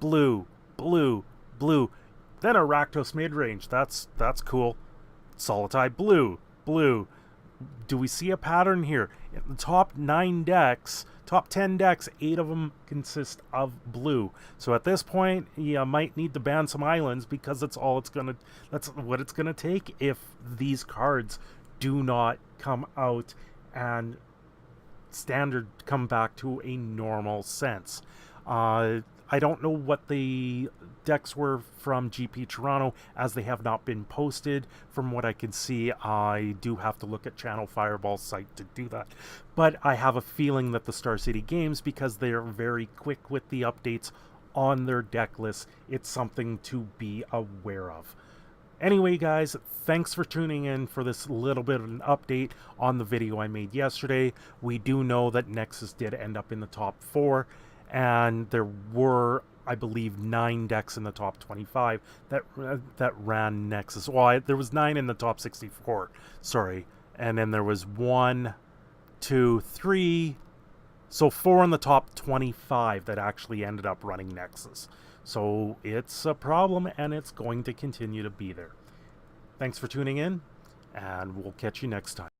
blue, blue, blue. Then a Rakdos mid-range. That's cool. Solitai, blue, blue. Do we see a pattern here? In the top 9 decks, top 10 decks, 8 of them consist of blue. So at this point, you might need to ban some islands because that's what it's gonna take if these cards do not come out and standard come back to a normal sense. I don't know what the decks were from GP Toronto, as they have not been posted. From what I can see, I do have to look at Channel Fireball's site to do that. But I have a feeling that the Star City Games, because they are very quick with the updates on their deck list, it's something to be aware of. Anyway, guys, thanks for tuning in for this little bit of an update on the video I made yesterday. We do know that Nexus did end up in the top 4, and there were, I believe, 9 decks in the top 25 that ran Nexus. Well, there was 9 in the top 64, sorry. And then there was 1, 2, 3, so 4 in the top 25 that actually ended up running Nexus. So it's a problem, and it's going to continue to be there. Thanks for tuning in, and we'll catch you next time.